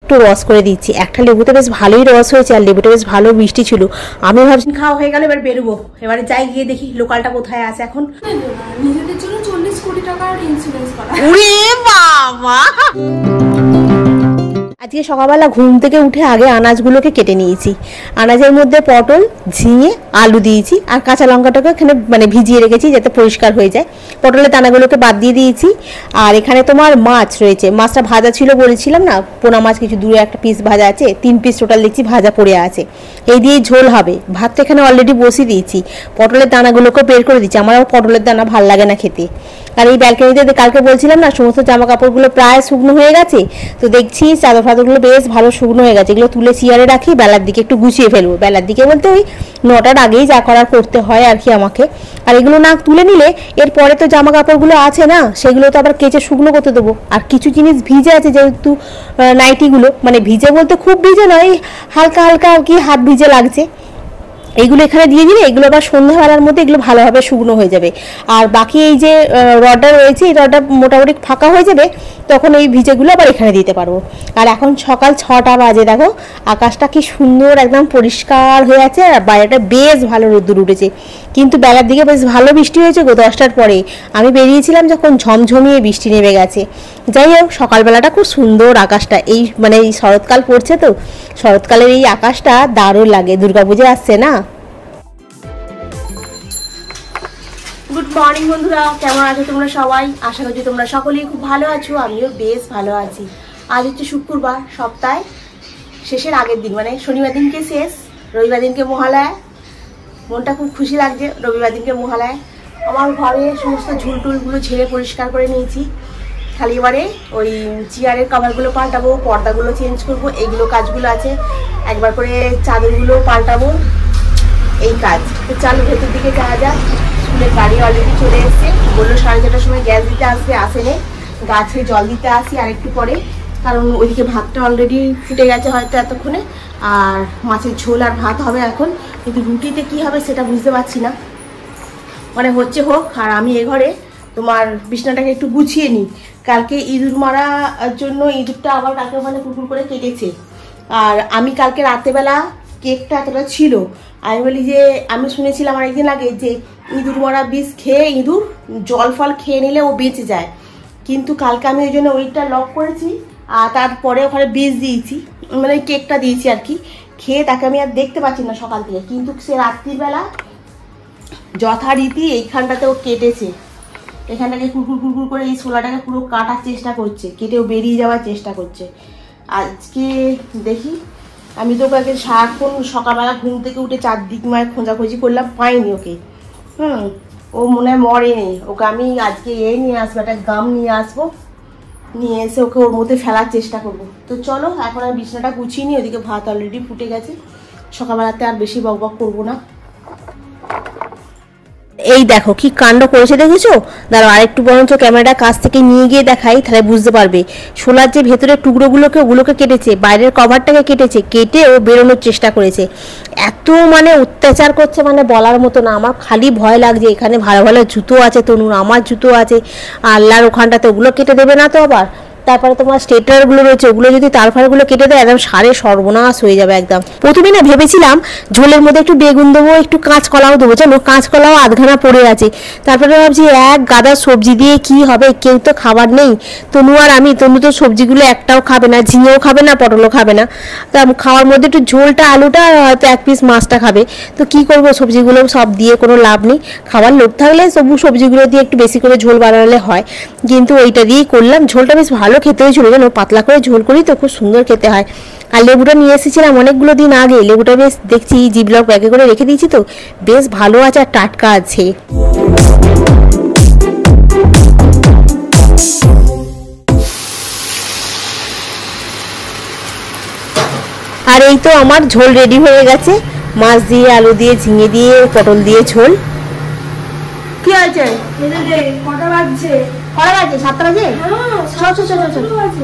একটু রস করে দিচ্ছি। একটা লেবুতে বেশ ভালোই রস হয়েছে আর লেবুটা বেশ ভালো মিষ্টি ছিল। আমি ভাবছি খাওয়া হয়ে গেল, এবার বেরোবো। এবারে যাই গিয়ে দেখি লোকালটা কোথায় আছে এখন। নিজেদের জন্য 40 কোটি টাকার ইন্স্যুরেন্স করা। ওরে বাবা, আজকে সকালবেলা ঘুম থেকে উঠে আগে আনাজগুলোকে কেটে নিয়েছি। আনাজের মধ্যে পটল, ঝিঙে, আলু দিয়েছি আর কাঁচা লঙ্কাটাকে এখানে মানে ভিজিয়ে রেখেছি যাতে পরিষ্কার হয়ে যায়। পটলের দানাগুলোকে বাদ দিয়ে দিয়েছি। আর এখানে তোমার মাছ রয়েছে, মাছটা ভাজা ছিল বলেছিলাম না, পোনা মাছ কিছু দূরে একটা পিস ভাজা আছে, 3 পিস টোটাল দেখছি ভাজা পড়ে আছে। এই দিয়ে ঝোল হবে। ভাতটা এখানে অলরেডি বসিয়ে দিয়েছি। পটলের দানাগুলোকে বের করে দিচ্ছি, আমার পটলের দানা ভালো লাগে না খেতে। আর এই ব্যালকনিতে কালকে বলছিলাম না সমস্ত জামা কাপড়গুলো প্রায় শুকনো হয়ে গেছে, তো দেখছি চাদর ফাদরগুলো বেশ ভালো শুকনো হয়ে গেছে। এগুলো তুলে চেয়ারে রাখি, বেলার দিকে একটু গুছিয়ে ফেলবো। বেলার দিকে বলতে ওই 9টার আগেই যা করার করতে হয় আর কি আমাকে। আর এগুলো না তুলে নিলে এরপরে তো জামা কাপড়গুলো আছে না, সেগুলো তো আবার কেচে শুকনো করতে দেবো। আর কিছু জিনিস ভিজে আছে, যেহেতু নাইটিগুলো মানে ভিজে বলতে খুব ভিজে নয়, হালকা হালকা আর কি হাত ভিজে লাগছে, এইগুলো এখানে দিয়ে দিলে এগুলো আবার সন্ধ্যাবেলার মধ্যে এগুলো ভালোভাবে শুকনো হয়ে যাবে। আর বাকি এই যে রডটা রয়েছে, এই রডটা মোটামুটি ফাঁকা হয়ে যাবে, তখন এই ভিজেগুলো আবার এখানে দিতে পারবো। আর এখন সকাল 6টা বাজে, দেখো আকাশটা কি সুন্দর একদম পরিষ্কার হয়ে আছে আর বাইরেটা বেশ ভালো রোদ্দুর উঠেছে। কিন্তু বেলার দিকে বেশ ভালো বৃষ্টি হয়েছে গো, 10টার পরে আমি বেরিয়েছিলাম যখন ঝমঝমিয়ে বৃষ্টি নেমে গেছে। যাই হোক সকালবেলাটা খুব সুন্দর আকাশটা, এই মানে এই শরৎকাল পড়ছে তো, শরৎকালের এই আকাশটা দারুণ লাগে। দুর্গাপুজো আসছে না। গুড মর্নিং বন্ধুরা, কেমন আছো তোমরা সবাই? আশা করছি তোমরা সকলেই খুব ভালো আছো, আমিও বেশ ভালো আছি। আজ হচ্ছে শুক্রবার, সপ্তাহে শেষের আগের দিন, মানে শনিবার দিনকে শেষ, রবিবার দিনকে মহালয়া। মনটা খুব খুশি লাগছে, রবিবার দিনকে মহালয়া। আমার ঘরে সমস্ত ঝুলটুলগুলো ঝেড়ে পরিষ্কার করে নিয়েছি, খালি এবারে ওই চেয়ারের কভারগুলো পাল্টাবো, পর্দাগুলো চেঞ্জ করবো, এইগুলো কাজগুলো আছে। একবার করে চাদরগুলো পাল্টাবো, এই কাজ। তো চলো ভেতর দিকে যাওয়া যাক। স্কুলের গাড়ি অলরেডি চলে এসছে, বললো 4:30টার সময় গ্যাস দিতে আসবে, আসেনি। গাছে জল দিতে আসি আর একটু পরে, কারণ ওইদিকে ভাতটা অলরেডি ফুটে গেছে হয়তো এতক্ষণে। আর মাছের ঝোল আর ভাত হবে এখন, কিন্তু রুটিতে কি হবে সেটা বুঝতে পারছি না, মানে হচ্ছে হোক। আর আমি এ ঘরে তোমার বিছনাটাকে একটু গুছিয়ে নিই। কালকে ইঁদুর মারার জন্য ইঁদুরটা আবার কালকে ওখানে কুকুর করে কেটেছে। আর আমি কালকে রাত্রেবেলা কেকটা এতটা ছিল, আমি বলি যে আমি শুনেছিলাম অনেকদিন আগে যে ইঁদুর মারা বিষ খেয়ে ইঁদুর জল ফল খেয়ে নিলে ও বেঁচে যায়, কিন্তু কালকে আমি ওই জন্য ওইটা লক করেছি। আর তারপরে ওখানে বিষ দিয়েছি, মানে কেকটা দিয়েছি আর কি। খেয়ে তাকে আমি আর দেখতে পাচ্ছি না সকাল থেকে, কিন্তু সে রাত্রিবেলা যথারীতি এইখানটাতে ও কেটেছে। এখানটাকে কুকুর করে এই ছোলাটাকে পুরো কাটার চেষ্টা করছে, কেটেও বেরিয়ে যাওয়ার চেষ্টা করছে। আজকে দেখি, আমি তো ওকে সারাক্ষণ সকালবেলা ঘুম থেকে উঠে চারদিক মায়ের খোঁজাখুঁজি করলাম, পাইনি ওকে। ও মনে হয় মরেনি। ওকে আমি আজকে নিয়ে আসবো, একটা গাম নিয়ে আসবো, নিয়ে এসে ওকে ওর মধ্যে ফেলার চেষ্টা করবো। তো চলো এখন আমি বিছানাটা গুছিয়ে নিই, ওদিকে ভাত অলরেডি ফুটে গেছে। সকালবেলাতে আর বেশি বকবক করবো না। এই দেখো কি কাণ্ড করেছে দেখেছো। দাঁড়াও আরেকটু বরঞ্চ ক্যামেরাটা কাছ থেকে নিয়ে গিয়ে দেখাই, তাহলে বুঝতে পারবে। শোলার যে ভেতরের ওগুলোকে কেটেছে, বাইরের কভারটাকে কেটেছে, কেটে ও বেরোনোর চেষ্টা করেছে। এত মানে অত্যাচার করছে, মানে বলার মতো না। আমার খালি ভয় লাগছে, এখানে ভালো ভালো জুতো আছে তনুর, আমার জুতো আছে, আল্লাহর ওখানটাতে ওগুলো কেটে দেবে না তো আবার। তারপরে তোমার স্টেটারগুলো রয়েছে, ওগুলো যদি তারফারগুলো কেটে দেয় একদম সারে সর্বনাশ হয়ে যাবে একদম। প্রথমে না ভেবেছিলাম ঝোলের মধ্যে একটু বেগুন দেবো, একটু কাঁচকলাও দেবো, জানো কাঁচকলাও আধখানা পড়ে আছে। তারপরে ভাবছি এক গাদা সবজি দিয়ে কি হবে, কেউ তো খাবার নেই, তনু আর আমি। তনু তো সবজিগুলো একটাও খাবে না, ঝিঙেও খাবে না, পটলও খাবে না। তা খাওয়ার মধ্যে একটু ঝোলটা, আলুটা আর হয়তো 1 পিস মাছটা খাবে। তো কি করব, সবজিগুলো সব দিয়ে কোনো লাভ নেই। খাবার লোক থাকলে সবজিগুলো দিয়ে একটু বেশি করে ঝোল বানালে হয়, কিন্তু ওইটা দিয়েই করলাম। ঝোলটা বেশ ভালো খেতে হয়েছিল জানো, পাতলা করে ঝোল করি তো খুব সুন্দর খেতে হয়। আর লেবুটা নিয়ে এসেছিলাম অনেকগুলো দিন আগে, লেবুটা বেশ দেখছি জিবলক ব্যাগে করে রেখে দিয়েছি, তো বেশ ভালো আছে আর টাটকা আছে। আর এই তো আমার ঝোল রেডি হয়ে গেছে, মাছ দিয়ে, আলু দিয়ে, ঝিঙে দিয়ে, পটল দিয়ে ঝোল। কি আছে? কটা বাজছে? কটা বাজে? 7টা বাজে?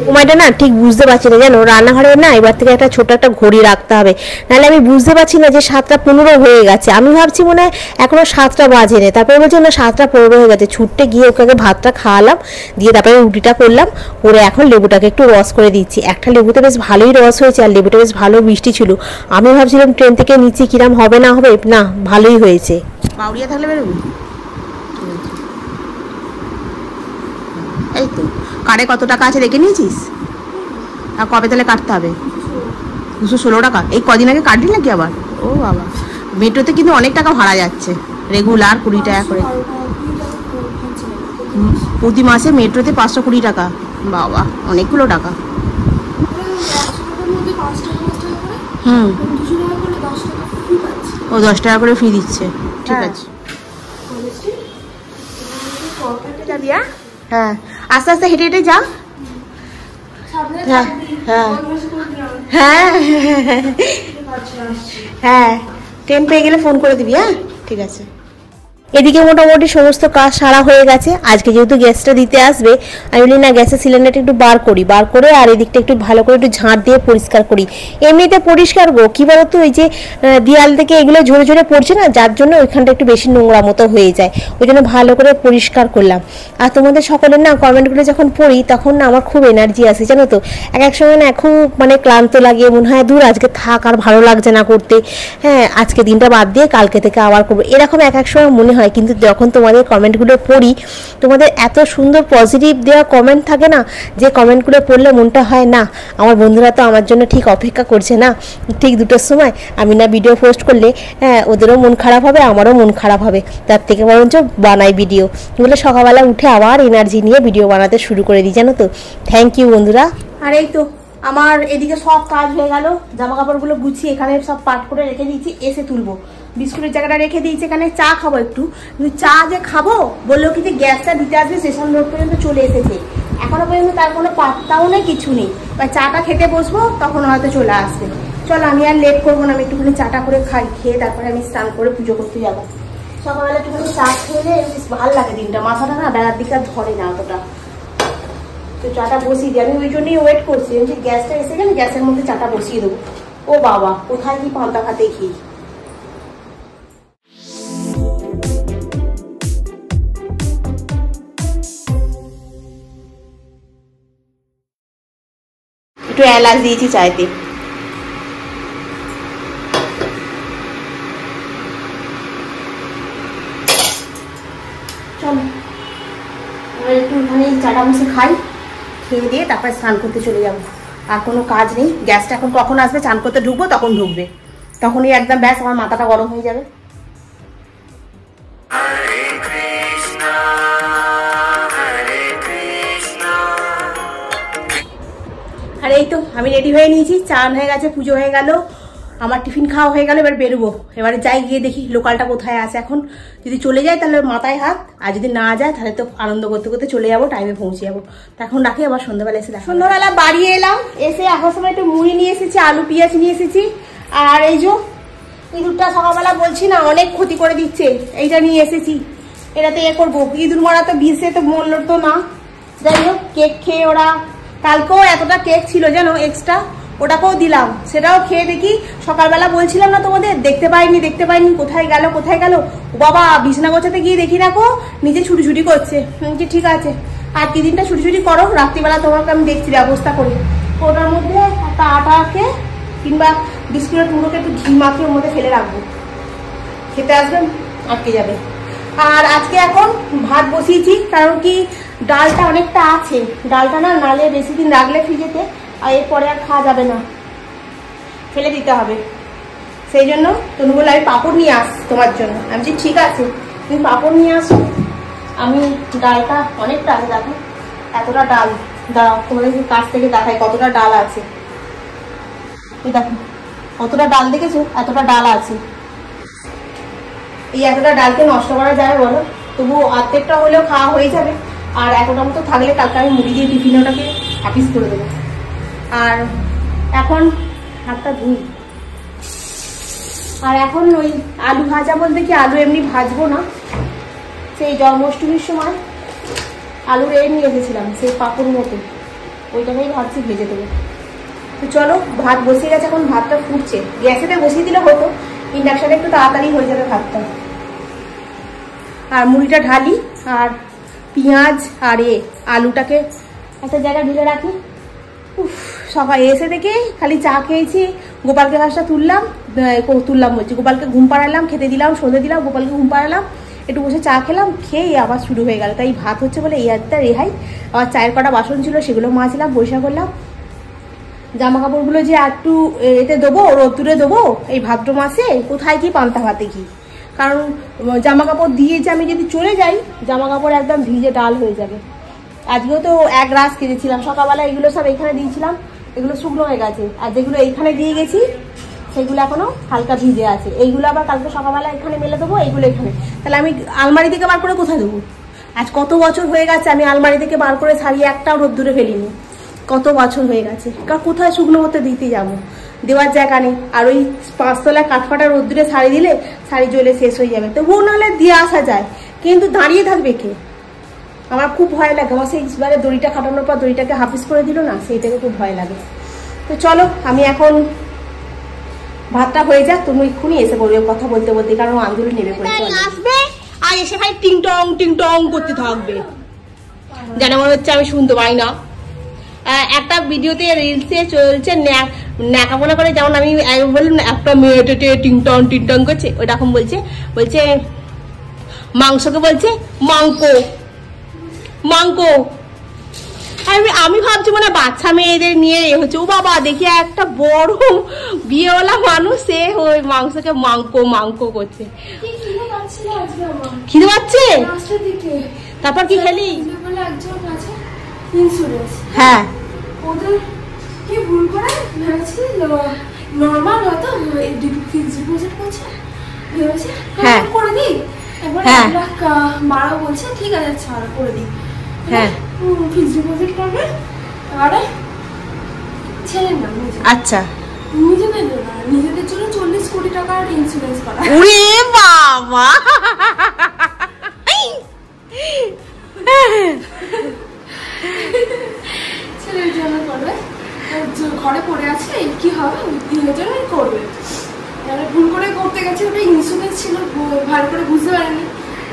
সময়টা না ঠিক বুঝতে পারছি না জানো, রান্নাঘরে না এবার থেকে একটা ছোট একটা ঘড়ি রাখতে হবে, নাহলে আমি বুঝতে পারছি না যে 7:15 হয়ে গেছে। আমি ভাবছি মনে হয় এখনো 7টা বাজে নেই, তারপরে বলছি না 7:15 হয়ে গেছে। ছুটতে গিয়ে ওকে আগে ভাতটা খাওয়ালাম, দিয়ে তারপরে রুটিটা করলাম, করে এখন লেবুটাকে একটু রস করে দিচ্ছি। একটা লেবুতে বেশ ভালোই রস হয়েছে, আর লেবুটা বেশ ভালো মিষ্টি ছিল। আমি ভাবছিলাম ট্রেন থেকে নিচ্ছি কিরাম হবে না হবে, না ভালোই হয়েছে। বাউরিয়া থাকলে বেরোবি? এই তো কারে কত টাকা আছে দেখে নিয়েছিস? আর কবে তাহলে কাটতে হবে? 216 টাকা। এই কদিন আগে কাটলি নাকি আবার? ও বাবা, মেট্রোতে কিন্তু অনেক টাকা ভাড়া যাচ্ছে, রেগুলার 20 টাকা করে প্রতি মাসে। মেট্রোতে 520 টাকা, বাবা অনেকগুলো টাকা। ও 10 টাকা করে ফি দিচ্ছে, ঠিক আছে। যাবি? হ্যাঁ আস্তে আস্তে হেঁটে হেঁটে যা। হ্যাঁ হ্যাঁ হ্যাঁ হ্যাঁ, ট্রেন পেয়ে গেলে ফোন করে দিবি। হ্যাঁ ঠিক আছে। এদিকে মোটামুটি সমস্ত কাজ সারা হয়ে গেছে। আজকে যেহেতু গ্যাসটা দিতে আসবে, আমি বলি না গ্যাসের সিলিন্ডারটা একটু বার করে আর এদিকটা একটু ভালো করে একটু ঝাঁট দিয়ে পরিষ্কার করি। এমনিতে পরিষ্কার গো, কী বলতো ওই যে দেয়াল থেকে এগুলো ঝরে ঝরে পড়ছে না, যার জন্য ওইখানটা একটু বেশি নোংরা মতো হয়ে যায়, ওই জন্য ভালো করে পরিষ্কার করলাম। আর তোমাদের সকলের না কমেন্টগুলো যখন পড়ি তখন না আমার খুব এনার্জি আসে জানো তো। এক সময় না খুব মানে ক্লান্ত লাগে, মনে হয় দূর আজকে থাক, আর ভালো লাগছে না করতে, হ্যাঁ আজকে দিনটা বাদ দিয়ে কালকে থেকে আবার করবো, এরকম এক সময় মনে হয়। কিন্তু যখন তোমাদের কমেন্টগুলো পড়ি, তোমাদের এত সুন্দর পজিটিভ দেওয়া কমেন্ট থাকে না, যে কমেন্টগুলো পড়লে মনটা হয় না আমার বন্ধুরা তো আমার জন্য ঠিক অপেক্ষা করছে না, ঠিক 2টোর সময় আমি না ভিডিও পোস্ট করলে হ্যাঁ ওদেরও মন খারাপ হবে, আমারও মন খারাপ হবে, তার থেকে বরঞ্চ বানাই ভিডিও। বলে সকালবেলা উঠে আবার এনার্জি নিয়ে ভিডিও বানাতে শুরু করে দিই জানো তো। থ্যাংক ইউ বন্ধুরা। আর এই তো আমার এদিকে সব কাজ হয়ে গেল, জামা কাপড়গুলো গুছিয়ে এখানে সব পাট করে রেখে দিয়েছি, এসে তুলবো। বিস্কুটের জায়গাটা রেখে দিয়েছি, এখানে চা খাবো একটু, কিন্তু চা যে খাবো বললো কি যে গ্যাসটা দিতে আসবে, স্টেশন রোড পর্যন্ত চলে এসেছে, এখনো পর্যন্ত তার কোনো পাত্তাও নেই, কিছু নেই। বা চাটা খেতে বসবো তখন হয়তো চলে আসবে। চলো আমি আর লেট করবো না, আমি একটুখানি চাটা করে খাই, খেয়ে তারপরে আমি স্নান করে পুজো করতে যাবো। সকালবেলা একটুখানি চা খেলে বেশ ভালো লাগে দিনটা, মাথাটা না বেলার দিকে আর ধরে না অতটা। তো চাটা বসিয়ে দিই, আমি ওই জন্যই ওয়েট করছি, আমি যে গ্যাসটা এসে গেলে গ্যাসের মধ্যে চাটা বসিয়ে দেবো। ও বাবা কোথায় কি পান্তা ভাত দেখি। একটু এলাচ দিয়েছি চাইতে। চলো একটুখানি চাটা বসে খাই, খেয়ে দিয়ে তারপরে স্নান করতে চলে যাবো। আর কোনো কাজ নেই, গ্যাসটা এখন কখন আসবে, স্নান করতে ঢুকবো তখন ঢুকবে, তখনই একদম ব্যাস আমার মাথাটা গরম হয়ে যাবে। আর এই তো আমি রেডি হয়ে নিয়েছি, চান হয়ে গেছে, পুজো হয়ে গেল, আমার টিফিন খাওয়া হয়ে গেল, এবার বেরোবো। এবারে যাই গিয়ে দেখি লোকালটা কোথায় আছে। এখন যদি চলে যায় তাহলে মাথায় হাত, আর যদি না যায় তাহলে তো আনন্দ করতে করতে চলে যাবো, টাইমে পৌঁছে যাবো। এখন রাখি, আবার সন্ধ্যাবেলা এসে দেখো। সন্ধ্যাবেলা বাড়ি এলাম, এসে এখন সময় একটু মুড়ি নিয়ে এসেছি, আলু পেঁয়াজ নিয়ে এসেছি। আর এই যে ইঁদুরটা সকালবেলা বলছি না অনেক ক্ষতি করে দিচ্ছে, এইটা নিয়ে এসেছি, এটাতে এ করবো। ইঁদুর মরা তো বিষে তো মরলো তো না, যাই হোক কেক খেয়ে ওরা, কালকেও এতটা কেক ছিল যেন এক্সট্রা, ওটাকেও দিলাম, সেটাও খেয়ে দেখি। সকালবেলা বলছিলাম না তোমাদের, দেখতে পাইনি কোথায় গেল বাবা, বিছনা গোছাতে গিয়ে দেখি রাখো নিজে ছুটি করছে। ঠিক আছে, আর কি দিনটা ছুটি করো, রাত্রিবেলা তোমাকে আমি দেখছি ব্যবস্থা করি। ওটার মধ্যে একটা আটাকে কিংবা বিস্কুটের টুকরোকে একটু ঘি মাখিয়ে ওর মধ্যে ফেলে রাখবো, খেতে আসবেন আটকে যাবে। আর আজকে এখন ভাত বসিয়েছি, কারণ কি ডালটা অনেকটা আছে, ডালটা না নালে বেশি দিন রাখলে ফ্রিজেতে আর এরপরে আর খাওয়া যাবে না, ফেলে দিতে হবে। সেই জন্য তুমি বলে আমি পাঁপড় নিয়ে আসছি তোমার জন্য। আমি বলছি ঠিক আছে তুমি পাঁপড় নিয়ে আসো, আমি ডালটা অনেকটা আছে, দেখো এতটা ডাল, দাঁড়াও তোমাদের কাছ থেকে দেখাই কতটা ডাল আছে। দেখো কতটা ডাল দেখেছো, এতটা ডাল আছে। এই এতটা ডালকে নষ্ট করা যায় বলো? তবু অর্ধেকটা হলেও খাওয়া হয়ে যাবে। আর এতটা মতো থাকলে কালকে আমি মুড়ি দিয়ে টিফিনে ওটাকে হাফিস করে দেবো। আর এখন হাতটা ধুই। আর এখন ওই আলু ভাজা বলতে কি আলু এমনি ভাজবো না, সেই জন্মাষ্টমীর সময় আলুর নিয়ে এসেছিলাম সেই পাপড় মতো, ওইটাকেই ভাবছি ভেজে দেবো। তো চলো, ভাত বসিয়ে গেছে, এখন ভাতটা ফুটছে। গ্যাসেতে বসিয়ে দিলে হতো, ইন্ডাকশানে একটু তাড়াতাড়ি হয়ে যাবে ভাতটা। আর মুড়িটা ঢালি, আর পেঁয়াজ আর আলুটাকে একটা জায়গায় ঢেলে রাখি। সকাল এসে থেকে খালি চা খেয়েছি, গোপালকে গাছটা তুললাম বলছি, গোপালকে ঘুম পাড়ালাম, খেতে দিলাম, সন্ধে দিলাম, গোপালকে ঘুম পাড়ালাম, একটু বসে চা খেলাম, খেয়ে আবার শুরু হয়ে গেল। তাই ভাত হচ্ছে বলে এই হাতটা রেহাই। আবার চায়ের কটা বাসন ছিল, সেগুলো মাজলাম, পরিষ্কার করলাম। জামা কাপড়গুলো যে একটু এতে দেবো, রোদ্দুরে দেবো এই ভাদ্র মাসে, কোথায় কি পান্তা ভাতে কি, কারণ জামা কাপড় দিয়ে যে আমি যদি চলে যাই, জামা কাপড় একদম ভিজে ডাল হয়ে যাবে। আজকেও তো এক রাস কেটেছিলাম সকালবেলা, এগুলো সব এইখানে দিয়েছিলাম, এগুলো শুকনো হয়ে গেছে। আর যেগুলো এইখানে দিয়ে গেছি সেগুলো এখনো হালকা ভিজে আছে, এইগুলো আবার কালকে সকালবেলা এখানে মেলে দেবো, এইগুলো এখানে। তাহলে আমি আলমারি থেকে বার করে কোথায় দেবো? আজ কত বছর হয়ে গেছে আমি আলমারি থেকে বার করে শাড়ি একটাও রোদ্দুরে ফেলিনি, কত বছর হয়ে গেছে। কারণ কোথায় শুকনো হতে দিতে যাবো, দেওয়ার জায়গা নেই। আর ওই 5 তলায় কাঠফাটা রোদ্দুরে শাড়ি দিলে শাড়ি জ্বলে শেষ হয়ে যাবে, তবুও নাহলে দিয়ে আসা যায়, কিন্তু দাঁড়িয়ে থাকবে কে? আমার খুব ভয় লাগে। আমার সেইবারে দড়িটা খাটানোর পর দড়িটাকে হাফিস করে দিল না, সেইটাকে খুব ভয় লাগে। তো চলো, আমি এখন ভাতটা হয়ে যাক, তুমি এক্ষুনি এসে পড়বে কথা বলতে বলতে, কারণ আন্দোলন নেমে পড়েছে, আসবে আর এসে ভাই টিং টং করতে থাকবে, যেন মনে হচ্ছে আমি শুনতে পাই না। একটা ভিডিওতে রিলসে চলছে ন্যাকামোনা করে, যেমন আমি বললাম একটা মেয়েটে টিং টং করছে, ওইরকম বলছে মাংসকে বলছে মাংকো। আমি ভাবছি মানে বাচ্চা মেয়েদের নিয়ে হচ্ছে। ও বাবা, দেখি একটা বড় বিয়েওয়ালা মানুষ, সে ওই মাংসকে মাংকো করছে। খিদে পাচ্ছে? তারপর কি খেলি? হ্যাঁ, ওদের কি ভুল করে ভেবেছি নর্মাল হয়তো ফিক্সড ডিপোজিট করছে, ভেবেছি করে দিই। এবার 1 লাখ বাড়াও বলছে, ঠিক আছে ছাড় করে দিই। হ্যাঁ, ফিক্সড ডিপোজিট করবে, এবারে ছেড়ে না। আচ্ছা, নিজেদের জন্য, নিজেদের জন্য 40 কোটি টাকার ইন্স্যুরেন্স করা। ওরে বাবা, ছেলের জন্য করবে, ঘরে পড়ে আছে, কি হবে নিজের জন্যই করবে। ভুল করে করতে গেছে, ওটা ইন্স্যুরেন্স ছিল, ভালো করে বুঝতে পারেনি।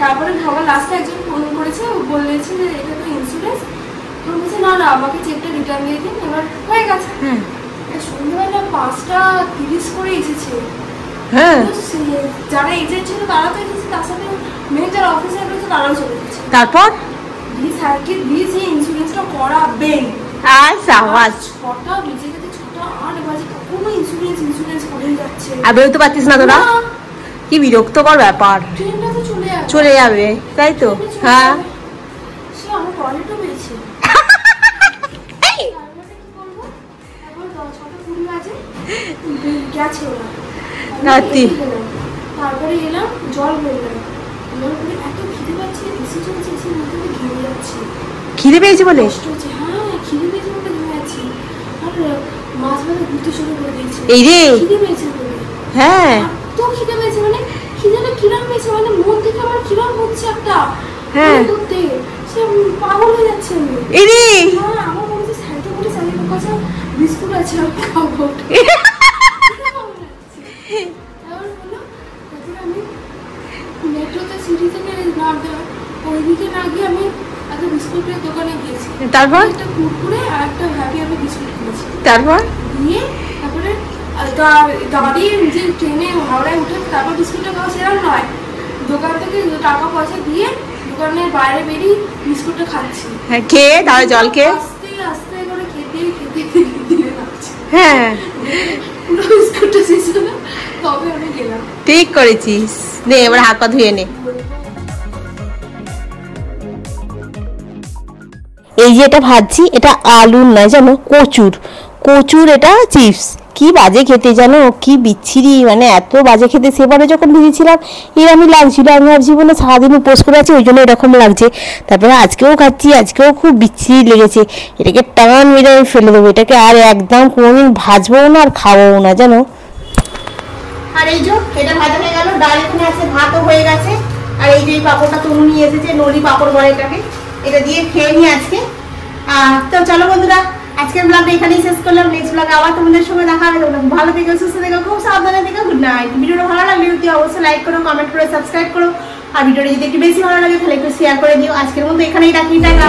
তারপরে সবার লাস্টে একজন ফোন করেছে, বলেছে যে এটা তো ইন্স্যুরেন্স। বলছে না আমাকে চেকটা রিটার্ন দিয়ে দিন। এবার হয়ে গেছে। সন্ধ্যাবেলা 5:30 করে এসেছে। যারা এজেন্ট ছিল তারা তো এসেছে, তার সাথে মেয়ে যারা অফিসার রয়েছে তারাও চলে গেছে। তারপর স্যারকে দিয়েছে ইন্স্যুরেন্সটা করাবেন। আচ্ছা, আওয়াজ 6টা বেজে গেছে, 6টা 8 বাজে, কোনো ইন্স্যুরেন্স করেই যাচ্ছে। আর বেরোতে পারছিস না তোরা? কি বিরক্তকর ব্যাপার। ট্রেনটা তো চলে যাবে, তাই তো? হ্যাঁ, সে আমার টয়লেটও পেয়েছে। গেছে ওরা, তারপরে এলাম, জল বললাম, এত খিদে পাচ্ছে, বেশি চলছে, ঘেমে যাচ্ছে। খিদে পেয়েছে বলে? হ্যাঁ, খিদে পেয়েছে বলে ঘেমে যাচ্ছি। আর মাছ ভাজা ঘুরতে শুরু করে দিয়েছে। এই রে, খিদে পেয়েছে বলে। হ্যাঁ, তো খিদে পেয়েছে মানে খিদেটা কিরম পেয়েছে, মানে মন থেকে আমার কিরম হচ্ছে একটা, হ্যাঁ, করতে সে পাগল হয়ে যাচ্ছে। এই রে, হ্যাঁ, আমার মনে হচ্ছে স্যারকে বলে স্যারের কাছে বিস্কুট আছে, আমি খাবো। আমি মেট্রোতে সিঁড়ি থেকে নামতে, ওইদিকে না গিয়ে আমি একটা বিস্কুটের দোকানে গিয়েছি। তারপর একটা কুরকুরে আর একটা হ্যাপি আমি বিস্কুট কিনেছি। তারপর তারপরে দাঁড়িয়ে যে ট্রেনে হাওড়ায় উঠে তারপর বিস্কুটটা খাওয়া সেরকম নয়, দোকান থেকে টাকা পয়সা দিয়ে দোকানের বাইরে বেরিয়ে বিস্কুটটা খাচ্ছি। হ্যাঁ, খেয়ে তাহলে জল খেয়ে আস্তে আস্তে করে খেতে লাগছে। হ্যাঁ, পুরো বিস্কুটটা শেষ হলো, তবে আমি গেলাম। ঠিক করেছিস। নে এবার হাত পা ধুয়ে নে। এই যে এটা ভাজছি, এটা আলুর নয় জানো, কচুর এটা চিপস। কি বাজে খেতে জানো, কি বিচ্ছিরি, মানে এত বাজে খেতে। সেবারে যখন ভেজেছিলাম এরকমই লাগছিল, আমি ভাবছি বলে সারাদিন উপোস করে আছি ওই জন্য এরকম লাগছে। তারপরে আজকেও খাচ্ছি, আজকেও খুব বিচ্ছিরি লেগেছে। এটাকে টান মেরে আমি ফেলে দেবো, এটাকে আর একদম কোনোদিন ভাজবো না আর খাবো না জানো। আর এই যে এটা ভাজা হয়ে গেল, ডাল এখানে আছে, ভাতও হয়ে গেছে। আর এই যে এই পাঁপড়টা তনু নিয়ে এসেছে, নলি পাঁপড় বলে এটাকে, এটা দিয়ে খেয়ে নিই আজকে। তো চলো বন্ধুরা, আজকের ব্লগটা এখানেই শেষ করলাম। নেক্সট ব্লগে আবার তোমাদের সঙ্গে দেখা হবে। তোমরা ভালো থেকো, সুস্থ থেকো, খুব সাবধানে থেকো। Good night. ভিডিওটা ভালো লাগলে অবশ্যই লাইক করো, কমেন্ট করো, সাবস্ক্রাইব করো। আর ভিডিওটা যদি একটু বেশি ভালো লাগে তাহলে একটু শেয়ার করে দিও। আজকের মতো এখানেই রাখি, টাটা।